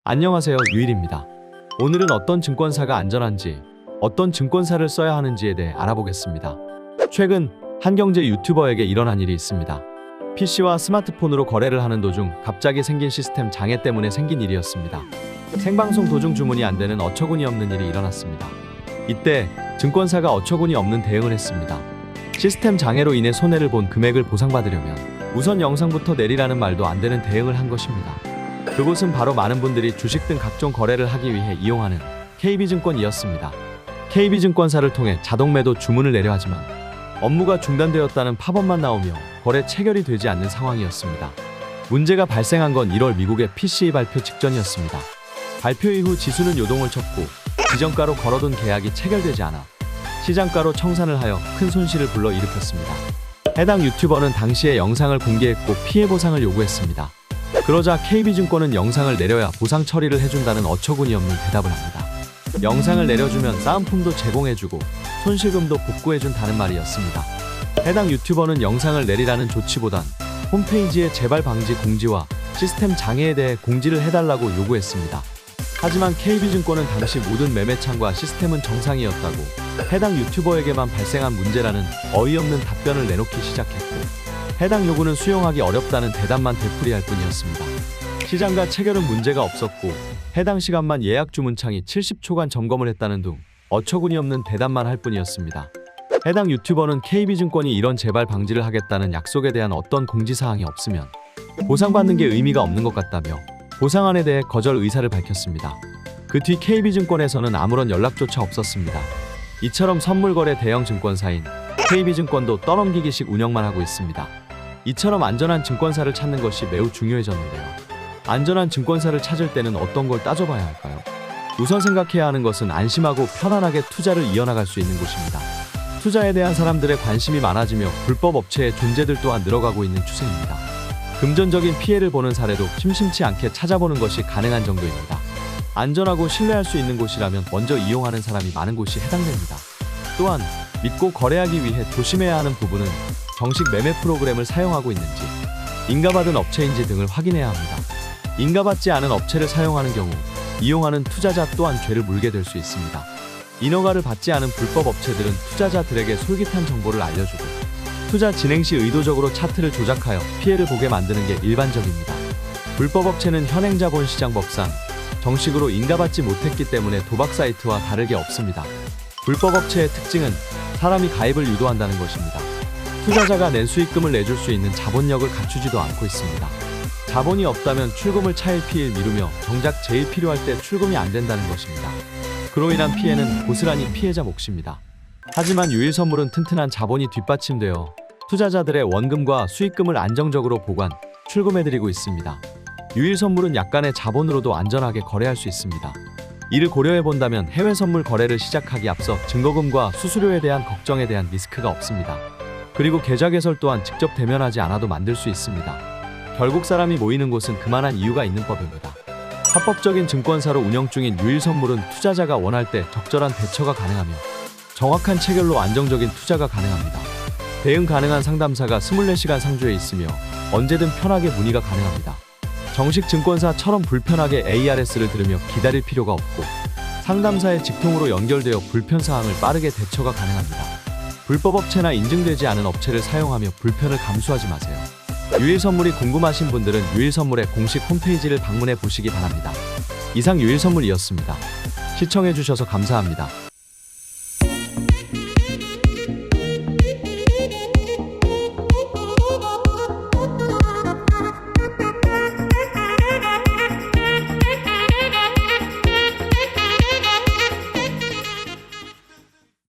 안녕하세요, 유일입니다. 오늘은 어떤 증권사가 안전한지, 어떤 증권사를 써야 하는지에 대해 알아보겠습니다. 최근 한 경제 유튜버에게 일어난 일이 있습니다. PC와 스마트폰으로 거래를 하는 도중 갑자기 생긴 시스템 장애 때문에 생긴 일이었습니다. 생방송 도중 주문이 안 되는 어처구니 없는 일이 일어났습니다. 이때 증권사가 어처구니 없는 대응을 했습니다. 시스템 장애로 인해 손해를 본 금액을 보상받으려면 우선 영상부터 내리라는 말도 안 되는 대응을 한 것입니다. 그곳은 바로 많은 분들이 주식 등 각종 거래를 하기 위해 이용하는 KB증권이었습니다. KB증권사를 통해 자동 매도 주문을 내려 하지만 업무가 중단되었다는 팝업만 나오며 거래 체결이 되지 않는 상황이었습니다. 문제가 발생한 건 1월 미국의 PCE 발표 직전이었습니다. 발표 이후 지수는 요동을 쳤고 기정가로 걸어둔 계약이 체결되지 않아 시장가로 청산을 하여 큰 손실을 불러 일으켰습니다. 해당 유튜버는 당시에 영상을 공개했고 피해 보상을 요구했습니다. 그러자 KB증권은 영상을 내려야 보상 처리를 해준다는 어처구니 없는 대답을 합니다. 영상을 내려주면 사은품도 제공해주고 손실금도 복구해준다는 말이었습니다. 해당 유튜버는 영상을 내리라는 조치보단 홈페이지에 재발 방지 공지와 시스템 장애에 대해 공지를 해달라고 요구했습니다. 하지만 KB증권은 당시 모든 매매창과 시스템은 정상이었다고 해당 유튜버에게만 발생한 문제라는 어이없는 답변을 내놓기 시작했고 해당 요구는 수용하기 어렵다는 대답만 되풀이할 뿐이었습니다. 시장과 체결은 문제가 없었고 해당 시간만 예약 주문창이 70초간 점검을 했다는 등 어처구니 없는 대답만 할 뿐이었습니다. 해당 유튜버는 KB증권이 이런 재발 방지를 하겠다는 약속에 대한 어떤 공지사항이 없으면 보상받는 게 의미가 없는 것 같다며 보상안에 대해 거절 의사를 밝혔습니다. 그 뒤 KB증권에서는 아무런 연락조차 없었습니다. 이처럼 선물거래 대형 증권사인 KB증권도 떠넘기기식 운영만 하고 있습니다. 이처럼 안전한 증권사를 찾는 것이 매우 중요해졌는데요. 안전한 증권사를 찾을 때는 어떤 걸 따져봐야 할까요? 우선 생각해야 하는 것은 안심하고 편안하게 투자를 이어나갈 수 있는 곳입니다. 투자에 대한 사람들의 관심이 많아지며 불법 업체의 존재들 또한 늘어가고 있는 추세입니다. 금전적인 피해를 보는 사례도 심심치 않게 찾아보는 것이 가능한 정도입니다. 안전하고 신뢰할 수 있는 곳이라면 먼저 이용하는 사람이 많은 곳이 해당됩니다. 또한 믿고 거래하기 위해 조심해야 하는 부분은 정식 매매 프로그램을 사용하고 있는지, 인가받은 업체인지 등을 확인해야 합니다. 인가받지 않은 업체를 사용하는 경우 이용하는 투자자 또한 죄를 물게 될 수 있습니다. 인허가를 받지 않은 불법 업체들은 투자자들에게 솔깃한 정보를 알려주고 투자 진행 시 의도적으로 차트를 조작하여 피해를 보게 만드는 게 일반적입니다. 불법 업체는 현행자본시장법상 정식으로 인가받지 못했기 때문에 도박 사이트와 다르게 없습니다. 불법 업체의 특징은 사람이 가입을 유도한다는 것입니다. 투자자가 낸 수익금을 내줄 수 있는 자본력을 갖추지도 않고 있습니다. 자본이 없다면 출금을 차일피일 미루며 정작 제일 필요할 때 출금이 안 된다는 것입니다. 그로 인한 피해는 고스란히 피해자 몫입니다. 하지만 유일선물은 튼튼한 자본이 뒷받침되어 투자자들의 원금과 수익금을 안정적으로 보관, 출금해드리고 있습니다. 유일선물은 약간의 자본으로도 안전하게 거래할 수 있습니다. 이를 고려해본다면 해외선물 거래를 시작하기 앞서 증거금과 수수료에 대한 걱정에 대한 리스크가 없습니다. 그리고 계좌 개설 또한 직접 대면하지 않아도 만들 수 있습니다. 결국 사람이 모이는 곳은 그만한 이유가 있는 법입니다. 합법적인 증권사로 운영 중인 유일선물은 투자자가 원할 때 적절한 대처가 가능하며 정확한 체결로 안정적인 투자가 가능합니다. 대응 가능한 상담사가 24시간 상주에 있으며 언제든 편하게 문의가 가능합니다. 정식 증권사처럼 불편하게 ARS를 들으며 기다릴 필요가 없고 상담사의 직통으로 연결되어 불편사항을 빠르게 대처가 가능합니다. 불법 업체나 인증되지 않은 업체를 사용하며 불편을 감수하지 마세요. 유일선물이 궁금하신 분들은 유일선물의 공식 홈페이지를 방문해 보시기 바랍니다. 이상 유일선물이었습니다. 시청해주셔서 감사합니다.